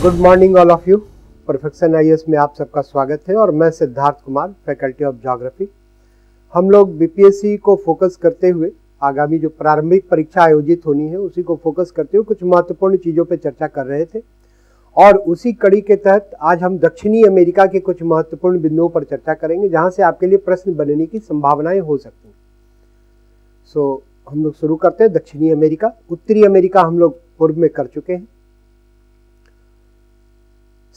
Good morning all of you. Perfection IAS में आप सबका स्वागत है और मैं Siddharth Kumar, faculty of geography. हम लोग बीपीएससी को फोकस करते हुए आगामी जो प्रारंभिक परीक्षा आयोजित होनी है उसी को फोकस करते हुए कुछ महत्वपूर्ण चीज़ों पर चर्चा कर रहे थे और उसी कड़ी के तहत आज हम दक्षिणी अमेरिका के कुछ महत्वपूर्ण बिंदुओं पर चर्चा करेंगे जहां से आपके लिए प्रश्न बनने की संभावनाएं हो सकती हैं। सो हम लोग शुरू करते हैं। दक्षिणी अमेरिका, उत्तरी अमेरिका हम लोग पूर्व में कर चुके हैं।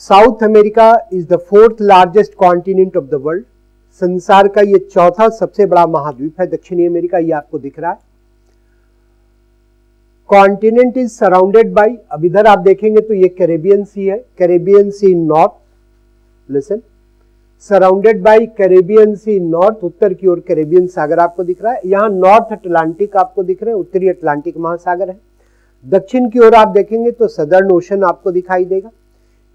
South America is the fourth largest continent of the world. संसार का ये चौथा सबसे बड़ा महाद्वीप है दक्षिणी अमेरिका, ये आपको दिख रहा है। कॉन्टिनेंट इज सराउंडेड बाय, अब इधर आप देखेंगे तो ये कैरेबियन सी है, Caribbean Sea north, listen, surrounded by Caribbean Sea north, उत्तर की ओर कैरेबियन सागर आपको दिख रहा है। यहाँ नॉर्थ अटलांटिक आपको दिख रहे हैं, उत्तरी अटलांटिक महासागर है। दक्षिण की ओर आप देखेंगे तो सदर्न ओशन आपको दिखाई देगा।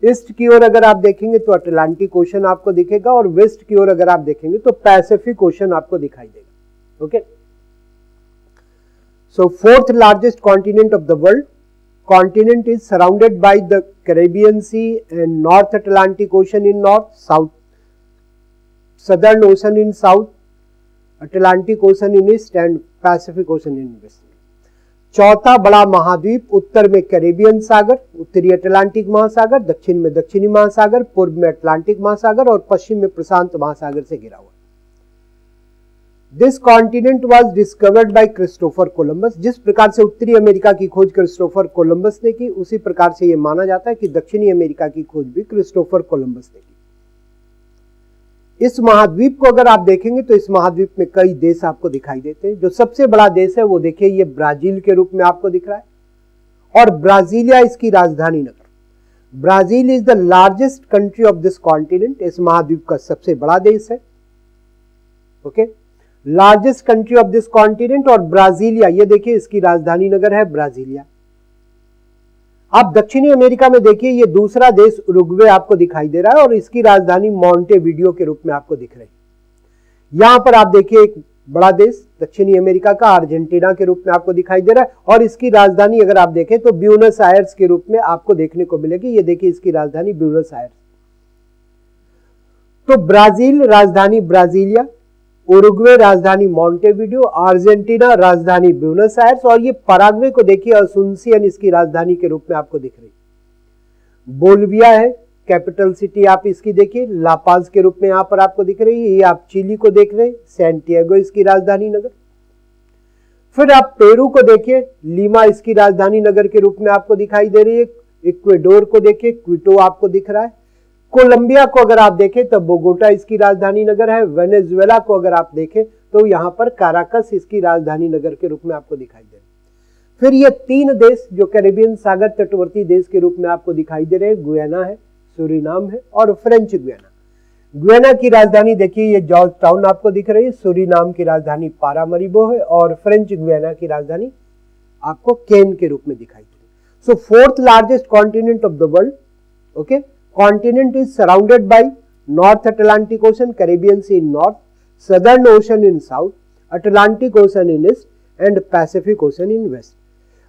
ईस्ट की ओर अगर आप देखेंगे तो अटलांटिक ओशन आपको दिखेगा और वेस्ट की ओर अगर आप देखेंगे तो पैसिफिक ओशन आपको दिखाई देगा। Okay, so fourth largest continent of the world, continent is surrounded by the Caribbean Sea and North Atlantic Ocean in north, south Southern Ocean in south, Atlantic Ocean in east and Pacific Ocean in west. चौथा बड़ा महाद्वीप, उत्तर में Caribbean सागर, उत्तरी Atlantic महासागर, दक्षिण में दक्षिणी महासागर, पूर्व में अटलांटिक महासागर और पश्चिम में प्रशांत महासागर से घिरा हुआ। This continent was discovered by Christopher Columbus. जिस प्रकार से उत्तरी अमेरिका की खोज क्रिस्टोफर कोलंबस ने की, उसी प्रकार से यह माना जाता है कि दक्षिणी अमेरिका की खोज भी क्रिस्टोफर कोलंबस ने की। इस महाद्वीप को अगर आप देखेंगे तो इस महाद्वीप में कई देश आपको दिखाई देते हैं। जो सबसे बड़ा देश है वो देखिए ये ब्राजील के रूप में आपको दिख रहा है और ब्राजीलिया इसकी राजधानी नगर। Brazil is the largest country of this continent, इस महाद्वीप का सबसे बड़ा देश है। Okay, largest country of this continent और ब्राजीलिया, ये देखिए इसकी राजधानी नगर है ब्राजीलिया। आप दक्षिणी अमेरिका में देखिए ये दूसरा देश उरुग्वे आपको दिखाई दे रहा है और इसकी राजधानी मोंटेविडियो के रूप में आपको दिख रही है। यहां पर आप देखिए एक बड़ा देश दक्षिणी अमेरिका का अर्जेंटीना के रूप में आपको दिखाई दे रहा है और इसकी राजधानी अगर आप देखें तो ब्यूनस आयर्स के रूप में आपको देखने को मिलेगी। ये देखिए इसकी राजधानी ब्यूनस आयर्स। तो ब्राजील राजधानी ब्राजीलिया, उरुग्वे राजधानी मोंटेविडियो, अर्जेंटीना राजधानी ब्यूनस आयर्स और ये पराग्वे को देखिए असुंसियन इसकी राजधानी के रूप में आपको दिख रही। बोलिविया है कैपिटल सिटी, आप इसकी देखिए लापाज के रूप में यहां पर आपको दिख रही है। ये आप चिली को देख रहे हैं, सैंटियागो इसकी राजधानी नगर। फिर आप पेरू को देखिए, लीमा इसकी राजधानी नगर के रूप में आपको दिखाई दे रही है। इक्वेडोर को देखिए, क्विटो आपको दिख रहा है। कोलंबिया को अगर आप देखें तो बोगोटा इसकी राजधानी नगर है। वेनेजुएला को अगर आप देखें तो यहां पर काराकस इसकी राजधानी नगर के रूप में आपको दिखाई दे रहे हैं। फिर ये तीन देश जो कैरेबियन सागर तटवर्ती देश के रूप में आपको दिखाई दे रहे हैं, गुयाना है, सूरीनाम है और फ्रेंच गुयाना। गुयाना की राजधानी देखिए ये जॉर्ज टाउन आपको दिख रही है, सूरीनाम की राजधानी पारामरिबो है और फ्रेंच गुयाना की राजधानी आपको केन के रूप में दिखाई दे रही है। So fourth largest continent of the world. Okay, continent is surrounded by North Atlantic Ocean, Caribbean Sea in north, Southern Ocean in south, Atlantic Ocean in east and Pacific Ocean in west.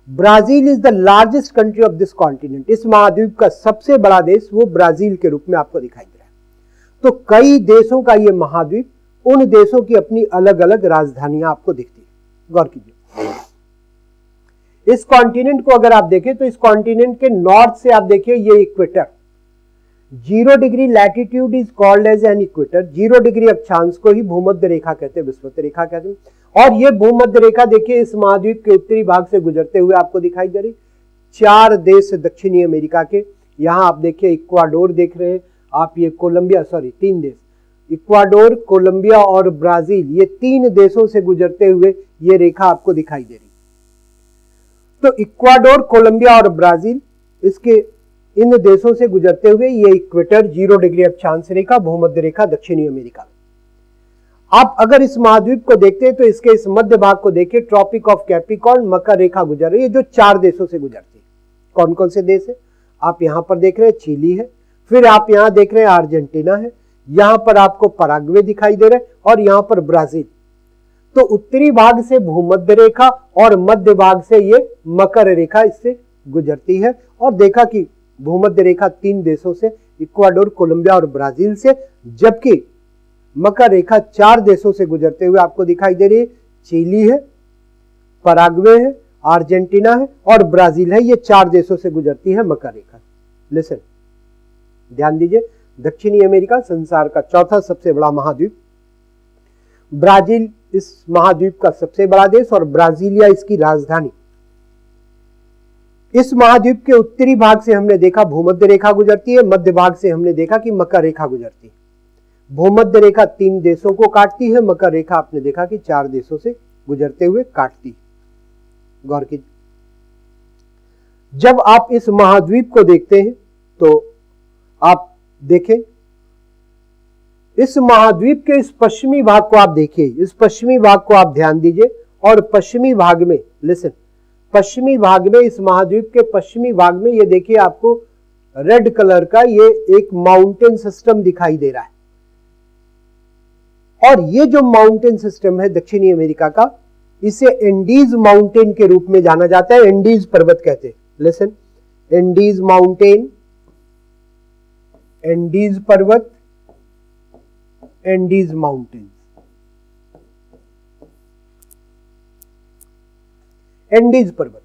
Brazil is the largest country of this continent. इस महाद्वीप का सबसे बड़ा देश वो Brazil के रूप में आपको दिखाई दे रहा है। तो कई देशों का ये महाद्वीप, उन देशों की अपनी अलग अलग राजधानियां आपको दिखती है। गौर कीजिए, इस कॉन्टिनेंट को अगर आप देखें तो इस कॉन्टिनेंट के नॉर्थ से आप देखिए ये equator, 0 degree latitude is called as an equator. 0 degree अक्षांश को ही भूमध्य रेखा कहते हैं, विषुवत रेखा कहते हैं। और ये भूमध्य रेखा देखिए इस महाद्वीप के उत्तरी भाग से गुजरते हुए आपको दिखाई दे रही। 4 देश दक्षिणी अमेरिका के, यहां आप देखिए इक्वाडोर देख रहे हैं आप, ये कोलंबिया, 3 देश, इक्वाडोर, कोलंबिया और ब्राजील, ये 3 देशों से गुजरते हुए ये रेखा आपको दिखाई दे रही। तो इक्वाडोर, कोलंबिया और ब्राजील, इसके इन देशों से गुजरते हुए ये इक्वेटर, 0 डिग्री अक्षांश रेखा, भूमध्य रेखा दक्षिणी अमेरिका। आप अगर इस महाद्वीप को देखते हैं तो इसके इस मध्य भाग को देखिए, ट्रॉपिक ऑफ कैप्रिकॉर्न, मकर रेखा गुजर रही है जो 4 देशों से गुजरती है। कौन कौन से देश है आप यहां पर देख रहे हैं, चिली है, फिर आप यहां देख रहे हैं अर्जेंटीना है, यहां पर आपको पराग्वे दिखाई दे रहे हैं और यहां पर ब्राजील। तो उत्तरी भाग से भूमध्य रेखा और मध्य भाग से ये मकर रेखा इससे गुजरती है और देखा कि भूमध्य रेखा 3 देशों से, इक्वाडोर, कोलंबिया और ब्राजील से, जबकि मकर रेखा 4 देशों से गुजरते हुए आपको दिखाई दे रही है। चिली है, पराग्वे है, अर्जेंटीना है और ब्राजील है। ये 4 देशों से गुजरती है मकर रेखा। लिसन, ध्यान दीजिए, दक्षिणी अमेरिका संसार का चौथा सबसे बड़ा महाद्वीप, ब्राजील इस महाद्वीप का सबसे बड़ा देश और ब्राजीलिया इसकी राजधानी। इस महाद्वीप के उत्तरी भाग से हमने देखा भूमध्य रेखा गुजरती है, मध्य भाग से हमने देखा कि मकर रेखा गुजरती है। भूमध्य रेखा 3 देशों को काटती है, मकर रेखा आपने देखा कि 4 देशों से गुजरते हुए काटती है। गौर कीजिए, जब आप इस महाद्वीप को देखते हैं तो आप देखें इस महाद्वीप के इस पश्चिमी भाग को आप देखिए, इस पश्चिमी भाग को आप ध्यान दीजिए और पश्चिमी भाग में, लिसन, पश्चिमी भाग में, इस महाद्वीप के पश्चिमी भाग में ये देखिए आपको रेड कलर का ये एक माउंटेन सिस्टम दिखाई दे रहा है। और ये जो माउंटेन सिस्टम है दक्षिणी अमेरिका का, इसे एंडीज माउंटेन के रूप में जाना जाता है। एंडीज पर्वत कहते हैं। लिसन, एंडीज माउंटेन, एंडीज पर्वत, एंडीज माउंटेन। एंडीज पर्वत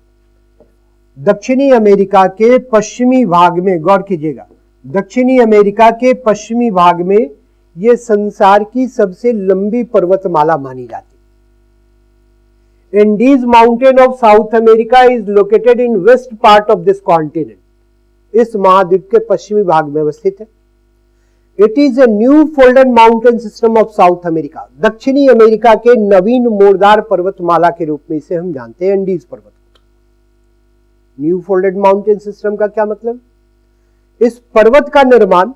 दक्षिणी अमेरिका के पश्चिमी भाग में, गौर कीजिएगा, दक्षिणी अमेरिका के पश्चिमी भाग में यह संसार की सबसे लंबी पर्वतमाला मानी जाती है। Andes mountain of south America is located in west part of this continent. इस महाद्वीप के पश्चिमी भाग में अवस्थित है। It is a new folded mountain system of south America. दक्षिणी अमेरिका के नवीन मोड़दार पर्वतमाला के रूप में इसे हम जानते हैं, एंडीज पर्वत। न्यू फोल्डेड माउंटेन सिस्टम का क्या मतलब? इस पर्वत का निर्माण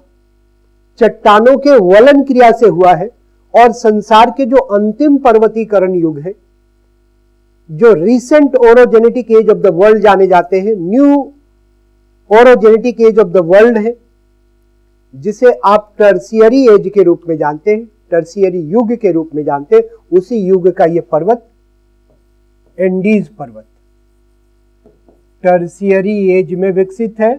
चट्टानों के वलन क्रिया से हुआ है और संसार के जो अंतिम पर्वतीकरण युग है, जो recent orogenetic age of the world जाने जाते हैं, new orogenetic age of the world है, जिसे आप टर्शियरी एज के रूप में जानते हैं, टर्शियरी युग के रूप में जानते हैं, उसी युग का यह पर्वत एंडीज पर्वत टर्शियरी एज में विकसित है।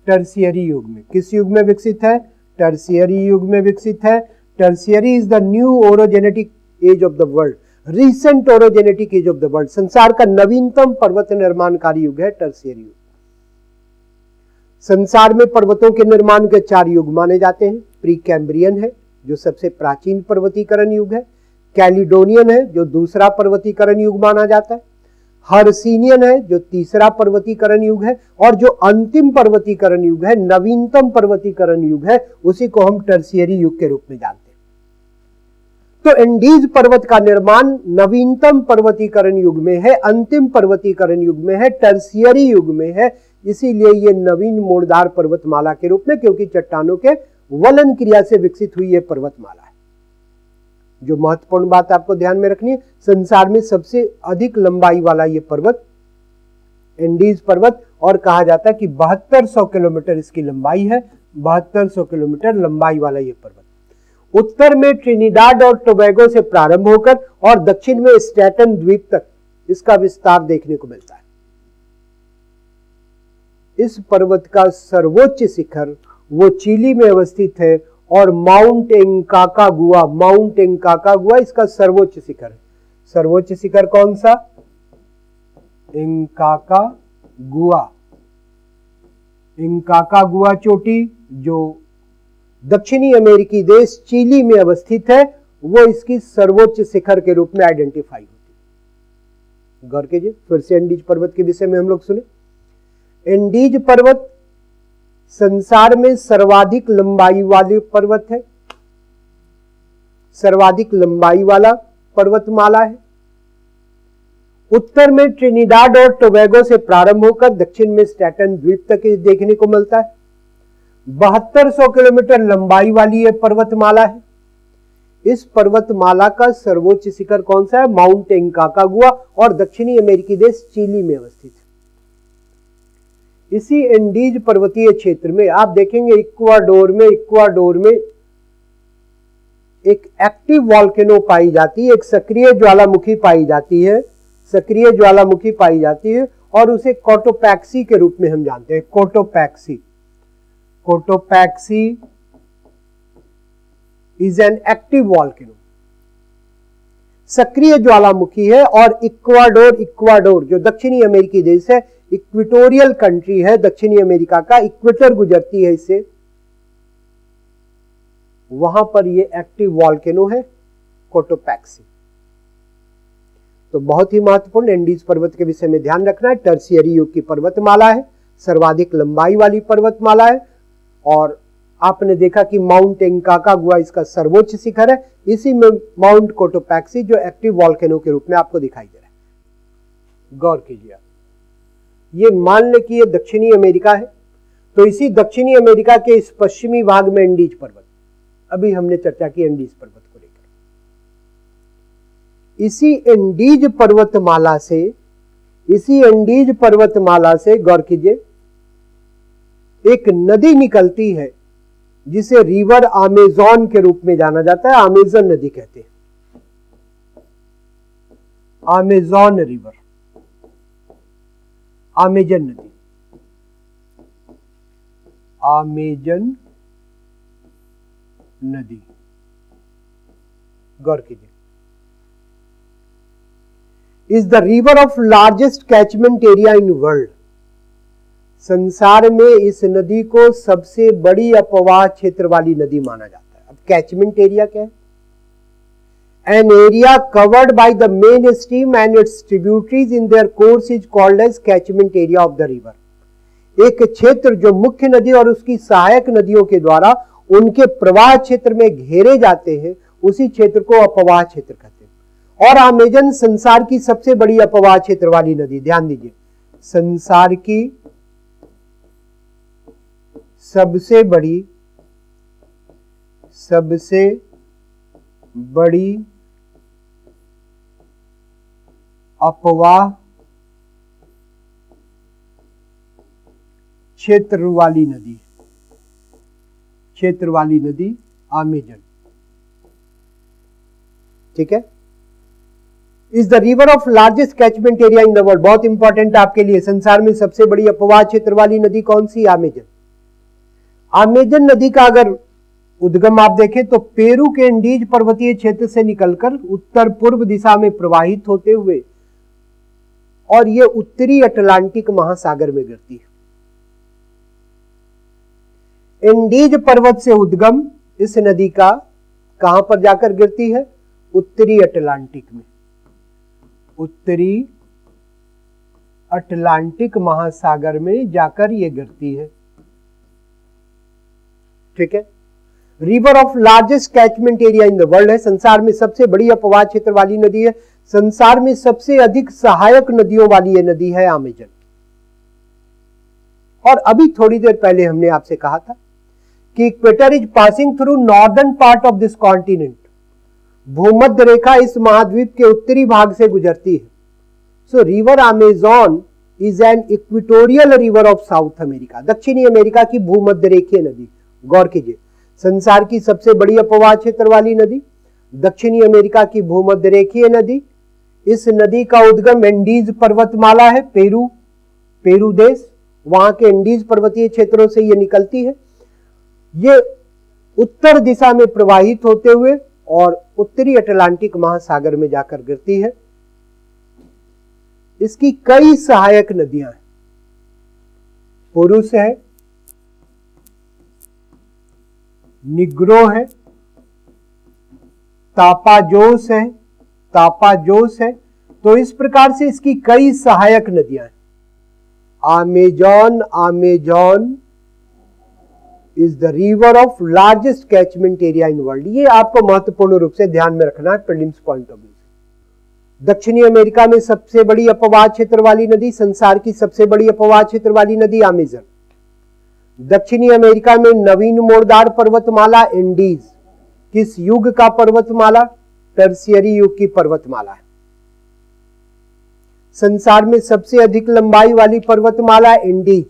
टर्शियरी युग में, किस युग में विकसित है? टर्शियरी युग में विकसित है। Tertiary is the new orogenetic age of the world, recent orogenetic age of the world. संसार का नवीनतम पर्वत निर्माणकारी युग है टर्शियरी युग। संसार में पर्वतों के निर्माण के 4 युग माने जाते हैं। प्री कैम्ब्रियन है जो सबसे प्राचीन पर्वतीकरण युग है, कैलिडोनियन है जो दूसरा पर्वतीकरण युग माना जाता है, हर्सिनियन है जो तीसरा पर्वतीकरण युग है, और जो अंतिम पर्वतीकरण युग है, नवीनतम पर्वतीकरण युग है, उसी को हम टर्शियरी युग के रूप में जानते हैं। तो एंडीज पर्वत का निर्माण नवीनतम पर्वतीकरण युग में है, अंतिम पर्वतीकरण युग में है, टर्शियरी युग में है। इसीलिए ये नवीन मोड़दार पर्वतमाला के रूप में, क्योंकि चट्टानों के वलन क्रिया से विकसित हुई यह पर्वतमाला है। जो महत्वपूर्ण बात आपको ध्यान में रखनी है, संसार में सबसे अधिक लंबाई वाला यह पर्वत एंडीज पर्वत, और कहा जाता है कि 7200 किलोमीटर इसकी लंबाई है। 7200 किलोमीटर लंबाई वाला यह पर्वत उत्तर में ट्रिनिडाड और टोबैगो से प्रारंभ होकर और दक्षिण में स्टैटन द्वीप तक इसका विस्तार देखने को मिलता है। इस पर्वत का सर्वोच्च शिखर वो चिली में अवस्थित है और माउंट इंकाकागुआ इसका सर्वोच्च शिखर है। सर्वोच्च शिखर कौन सा? इंकाकागुआ चोटी, जो दक्षिणी अमेरिकी देश चिली में अवस्थित है, वो इसकी सर्वोच्च शिखर के रूप में आइडेंटिफाई होती है। गौर कीजिए, फिर से एंडीज पर्वत के विषय में हम लोग सुने। एंडीज पर्वत संसार में सर्वाधिक लंबाई वाली पर्वत है, सर्वाधिक लंबाई वाला पर्वतमाला है। उत्तर में ट्रिनिडाड और टोबैगो से प्रारंभ होकर दक्षिण में स्टैटन द्वीप तक देखने को मिलता है। 7200 किलोमीटर लंबाई वाली यह पर्वतमाला है। इस पर्वतमाला का सर्वोच्च शिखर कौन सा है? माउंट इंकाकागुआ, और दक्षिणी अमेरिकी देश चिली में अवस्थित है। इसी एंडीज पर्वतीय क्षेत्र में आप देखेंगे इक्वाडोर में एक एक्टिव वॉल्केनो पाई जाती है, एक सक्रिय ज्वालामुखी पाई जाती है, और उसे कोटोपैक्सी के रूप में हम जानते हैं। Cotopaxi Cotopaxi is an active volcano, सक्रिय ज्वालामुखी है। और इक्वाडोर जो दक्षिणी अमेरिकी देश है, इक्वेटोरियल कंट्री है, दक्षिणी अमेरिका का इक्वेटर गुजरती है इससे, वहां पर ये एक्टिव वॉल्केनो है कोटोपैक्सी। तो बहुत ही महत्वपूर्ण एंडीज पर्वत के विषय में ध्यान रखना है। टर्शियरी युग की पर्वतमाला है, सर्वाधिक लंबाई वाली पर्वतमाला है, और आपने देखा कि माउंट एंकाकागुआ इसका सर्वोच्च शिखर है। इसी में माउंट कोटोपैक्सी जो एक्टिव वॉल्केनो के रूप में आपको दिखाई दे रहा है। गौर कीजिए, ये मान ले कि ये दक्षिणी अमेरिका है, तो इसी दक्षिणी अमेरिका के इस पश्चिमी भाग में एंडीज पर्वत, अभी हमने चर्चा की एंडीज पर्वत को लेकर, इसी एंडीज पर्वतमाला से गौर कीजिए एक नदी निकलती है जिसे रिवर अमेज़न के रूप में जाना जाता है। अमेज़न नदी कहते हैं, अमेज़न रिवर, अमेज़न नदी, अमेज़न नदी। गौर कीजिए, is the river of largest catchment area in world. संसार में इस नदी को सबसे बड़ी अपवाह क्षेत्र वाली नदी माना जाता है। अब कैचमेंट एरिया क्या है? An area covered by the main stream and its tributaries in their course is called as catchment area of the river. एक क्षेत्र जो मुख्य नदी और उसकी सहायक नदियों के द्वारा उनके प्रवाह क्षेत्र में घेरे जाते हैं, उसी क्षेत्र को अपवाह क्षेत्र कहते हैं। और अमेज़न संसार की सबसे बड़ी अपवाह क्षेत्र वाली नदी, ध्यान दीजिए, संसार की सबसे बड़ी अपवाह क्षेत्र वाली नदी अमेज़न। ठीक है, is the river of largest catchment area in the world. बहुत इंपॉर्टेंट आपके लिए, संसार में सबसे बड़ी अपवाह क्षेत्र वाली नदी कौन सी? अमेज़न। अमेज़न नदी का अगर उद्गम आप देखें तो पेरू के एंडीज पर्वतीय क्षेत्र से निकलकर उत्तर पूर्व दिशा में प्रवाहित होते हुए और यह उत्तरी अटलांटिक महासागर में गिरती है। एंडीज पर्वत से उद्गम इस नदी का कहां पर जाकर गिरती है? उत्तरी अटलांटिक में, उत्तरी अटलांटिक महासागर में जाकर यह गिरती है। ठीक है, river of largest catchment area in the world है, संसार में सबसे बड़ी अपवाह क्षेत्र वाली नदी है, संसार में सबसे अधिक सहायक नदियों वाली यह नदी है अमेज़न। और अभी थोड़ी देर पहले हमने आपसे कहा था कि equator is passing through northern part of this continent. भूमध्य रेखा इस महाद्वीप के उत्तरी भाग से गुजरती है। सो river Amazon is an equatorial river of south America, दक्षिणी अमेरिका की भूमध्य रेखीय नदी। गौर कीजिए, संसार की सबसे बड़ी अपवाह क्षेत्र वाली नदी, दक्षिणी अमेरिका की भूमध्य रेखीय नदी। इस नदी का उद्गम एंडीज पर्वतमाला है, पेरू देश, वहां के एंडीज पर्वतीय क्षेत्रों से यह निकलती है। ये उत्तर दिशा में प्रवाहित होते हुए और उत्तरी अटलांटिक महासागर में जाकर गिरती है। इसकी कई सहायक नदियां हैं, पुरुष है, निग्रो है, तापाजोस है। तो इस प्रकार से इसकी कई सहायक नदियां हैं। Amazon is the river of largest catchment area in world. ये आपको महत्वपूर्ण रूप से ध्यान में रखना है प्रीलिम्स पॉइंट ऑफ व्यू से। दक्षिणी अमेरिका में सबसे बड़ी अपवाह क्षेत्र वाली नदी, संसार की सबसे बड़ी अपवाह क्षेत्र वाली नदी अमेज़न। दक्षिणी अमेरिका में नवीन मोड़दार पर्वतमाला एंडीज, किस युग का पर्वतमाला? टर्शियरी युग की पर्वतमाला है। संसार में सबसे अधिक लंबाई वाली पर्वतमाला एंडीज।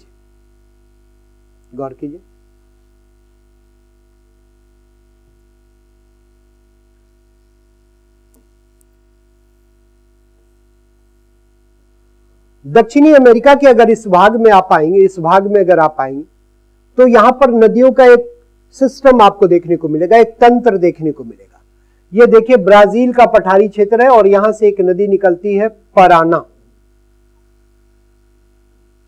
गौर कीजिए, दक्षिणी अमेरिका के अगर इस भाग में आप आएंगे, इस भाग में अगर आप आएंगे तो यहां पर नदियों का एक सिस्टम आपको देखने को मिलेगा, एक तंत्र देखने को मिलेगा। ये देखिए ब्राजील का पठारी क्षेत्र है और यहां से एक नदी निकलती है Parana.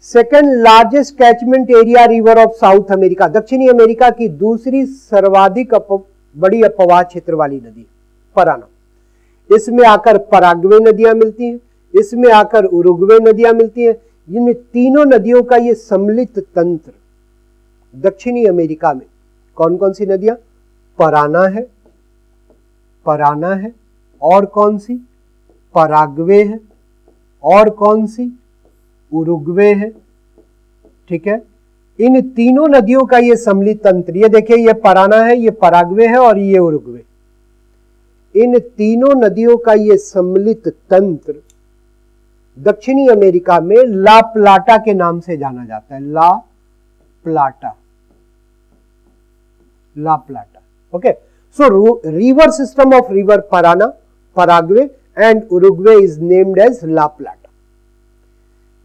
Second largest catchment area river of south America, दक्षिणी अमेरिका की दूसरी सर्वाधिक बड़ी अपवाह क्षेत्र वाली नदी पराना। इसमें आकर पराग्वे नदियां मिलती हैं, इसमें आकर उरुग्वे नदियां मिलती हैं। इन तीनों नदियों का ये सम्मिलित तंत्र दक्षिणी अमेरिका में कौन कौन सी नदियां? पराना है और कौन सी? पराग्वे है और कौन सी? उरुग्वे है। ठीक है, इन तीनों नदियों का ये सम्मिलित तंत्र, ये देखिए ये पराना है, ये पराग्वे है और ये उरुग्वे। इन तीनों नदियों का ये सम्मिलित तंत्र दक्षिणी अमेरिका में ला प्लाटा के नाम से जाना जाता है। La Plata. Okay, so river system of river Parana, Paraguay and Uruguay is named as La Plata.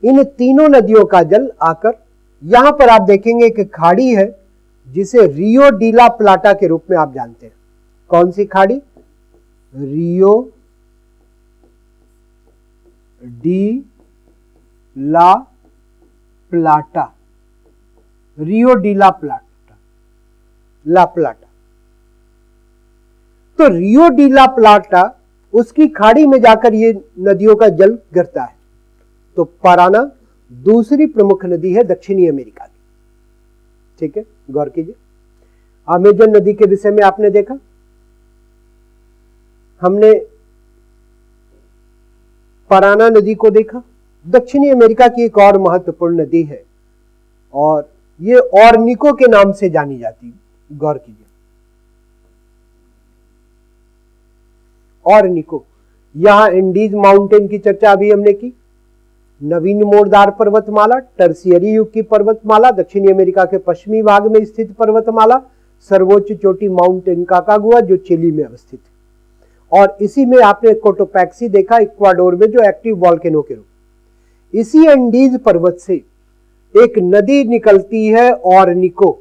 इन तीनों नदियों का जल आकर यहां पर आप देखेंगे कि खाड़ी है जिसे रियो डी ला प्लाटा के रूप में आप जानते हैं। कौन सी खाड़ी? रियो डी ला प्लाटा। रियो डी ला प्लाटा। तो रियो डी ला प्लाटा, उसकी खाड़ी में जाकर ये नदियों का जल गिरता है। तो पराना दूसरी प्रमुख नदी है दक्षिणी अमेरिका की। ठीक है, गौर कीजिए। अमेजन नदी के विषय में आपने देखा, हमने पराना नदी को देखा। दक्षिणी अमेरिका की एक और महत्वपूर्ण नदी है और ये ऑर्निको के नाम से जानी जाती है। गौर कीजिए, ऑर्निको। यहां इंडीज माउंटेन की चर्चा अभी हमने की। नवीन मोरदार पर्वतमाला, टर्सियरी युग की पर्वतमाला, दक्षिणी अमेरिका के पश्चिमी भाग में स्थित पर्वतमाला, सर्वोच्च चोटी माउंट इंकाकागुआ जो चिली में अवस्थित है। और इसी में आपने कोटोपैक्सी देखा इक्वाडोर में, जो एक्टिव वॉल्केनो के रूप। इसी एंडीज पर्वत से एक नदी निकलती है ऑर्निको,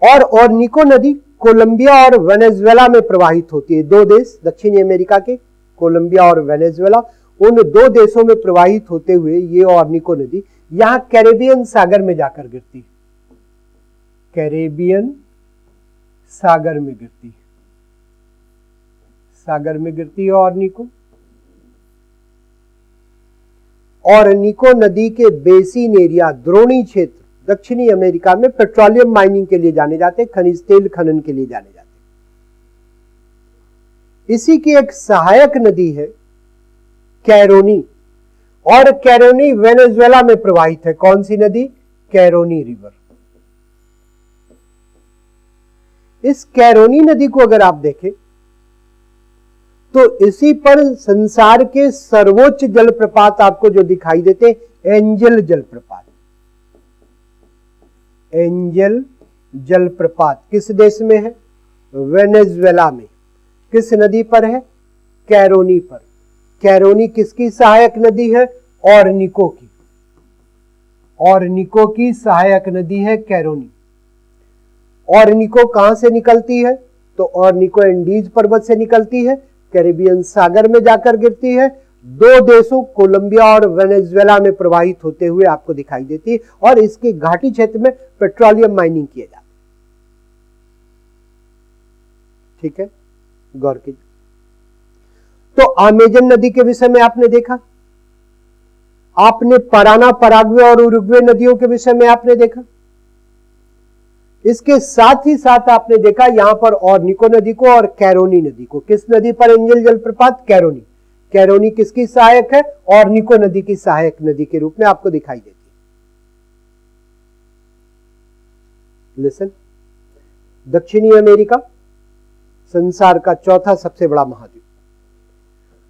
और ऑर्निको नदी कोलंबिया और वेनेजुएला में प्रवाहित होती है। दो देश दक्षिणी अमेरिका के, कोलंबिया और वेनेजुएला, उन दो देशों में प्रवाहित होते हुए ये ऑर्निको नदी यहां कैरेबियन सागर में जाकर गिरती है। कैरेबियन सागर में गिरती है, सागर में गिरती है ऑर्निको। ऑर्निको नदी के बेसिन एरिया, द्रोणी क्षेत्र दक्षिणी अमेरिका में पेट्रोलियम माइनिंग के लिए जाने जाते, खनिज तेल खनन के लिए जाने जाते। इसी की एक सहायक नदी है कैरोनी, और कैरोनी वेनेजुएला में प्रवाहित है। कौन सी नदी? Caroni river. इस कैरोनी नदी को अगर आप देखें तो इसी पर संसार के सर्वोच्च जलप्रपात आपको जो दिखाई देते, एंजल जलप्रपात। एंजल जलप्रपात किस देश में है? वेनेजुएला में। किस नदी पर है? कैरोनी पर। कैरोनी किसकी सहायक नदी है? ऑर्निको की। ऑर्निको की सहायक नदी है कैरोनी। ऑर्निको कहां से निकलती है? तो ऑर्निको एंडीज पर्वत से निकलती है, कैरिबियन सागर में जाकर गिरती है, दो देशों कोलंबिया और वेनेजुएला में प्रवाहित होते हुए आपको दिखाई देती है, और इसके घाटी क्षेत्र में पेट्रोलियम माइनिंग किए जाते। ठीक है, गौर कीजिए। तो अमेजन नदी के विषय में आपने देखा, आपने पराना, पराग्वे और उरुग्वे नदियों के विषय में आपने देखा। इसके साथ ही साथ आपने देखा यहां पर ऑर्निको नदी को और कैरोनी नदी को। किस नदी पर एंजल जलप्रपात? कैरोनी। कैरोनी किसकी सहायक है? ऑर्निको नदी की सहायक नदी के रूप में आपको दिखाई देती है। लिसन, दक्षिणी अमेरिका संसार का चौथा सबसे बड़ा महाद्वीप।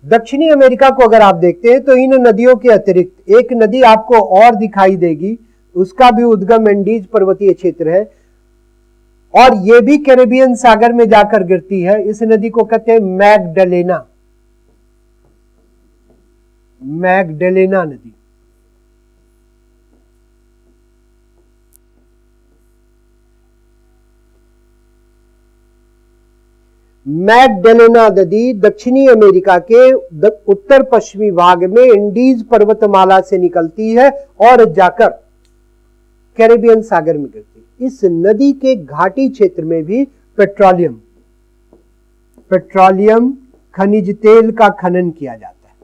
दक्षिणी अमेरिका को अगर आप देखते हैं तो इन नदियों के अतिरिक्त एक नदी आपको और दिखाई देगी, उसका भी उद्गम एंडीज पर्वतीय क्षेत्र है, और यह भी कैरेबियन सागर में जाकर गिरती है। इस नदी को कहते हैं मैगडलेना। मैगडलेना नदी। मैगडेलेना नदी दक्षिणी अमेरिका के उत्तर पश्चिमी भाग में इंडीज पर्वतमाला से निकलती है और जाकर कैरेबियन सागर में गिरती है। इस नदी के घाटी क्षेत्र में भी पेट्रोलियम खनिज तेल का खनन किया जाता है।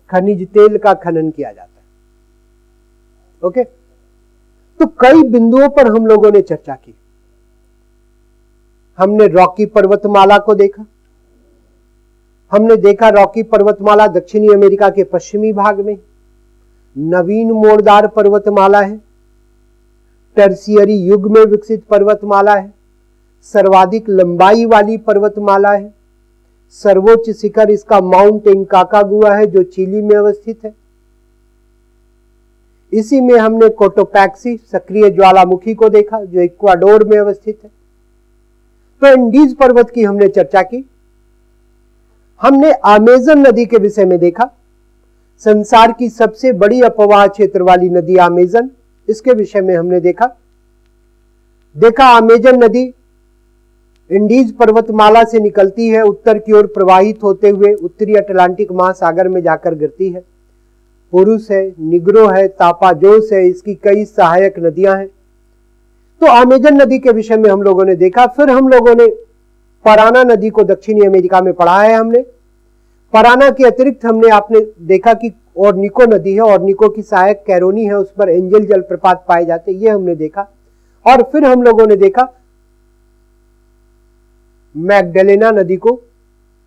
खनिज तेल का खनन किया जाता है। ओके, तो कई बिंदुओं पर हम लोगों ने चर्चा की। हमने रॉकी पर्वतमाला को देखा। हमने देखा रॉकी पर्वतमाला दक्षिणी अमेरिका के पश्चिमी भाग में नवीन मोड़दार पर्वतमाला है, टर्शियरी युग में विकसित पर्वतमाला है, सर्वाधिक लंबाई वाली पर्वतमाला है। सर्वोच्च शिखर इसका माउंट इंकाकागुआ है जो चिली में अवस्थित है। इसी में हमने कोटोपैक्सी सक्रिय ज्वालामुखी को देखा जो इक्वाडोर में अवस्थित है। तो एंडीज पर्वत की हमने चर्चा की। हमने अमेजन नदी के विषय में देखा। संसार की सबसे बड़ी अपवाह क्षेत्र वाली नदी अमेजन, इसके विषय में हमने देखा अमेजन नदी इंडीज पर्वतमाला से निकलती है, उत्तर की ओर प्रवाहित होते हुए उत्तरी अटलांटिक महासागर में जाकर गिरती है। पुरुष है, निग्रो है, तापाजोस है, इसकी कई सहायक नदियां हैं। तो अमेजन नदी के विषय में हम लोगों ने देखा। फिर हम लोगों ने पराना नदी को दक्षिणी अमेरिका में पढ़ा है। हमने पराना के अतिरिक्त हमने आपने देखा कि ओर्निको नदी है, ओर्निको की सहायक कैरोनी है, उस पर एंजल जलप्रपात पाए जाते, ये हमने देखा। और फिर हम लोगों ने देखा मैगडेलेना नदी को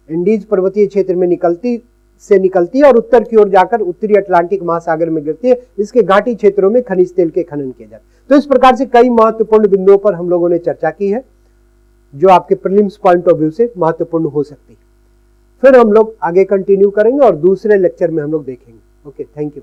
इंडीज पर्वतीय क्षेत्र में निकलती है और उत्तर की ओर जाकर उत्तरी अटलांटिक महासागर में गिरती है। इसके घाटी क्षेत्रों में खनिज तेल के खनन किए जाते। तो इस प्रकार से कई महत्वपूर्ण बिंदुओं पर हम लोगों ने चर्चा की है जो आपके प्रीलिम्स पॉइंट ऑफ व्यू से महत्वपूर्ण हो सकती है। फिर हम लोग आगे कंटिन्यू करेंगे और दूसरे लेक्चर में हम लोग देखेंगे। Okay, thank you.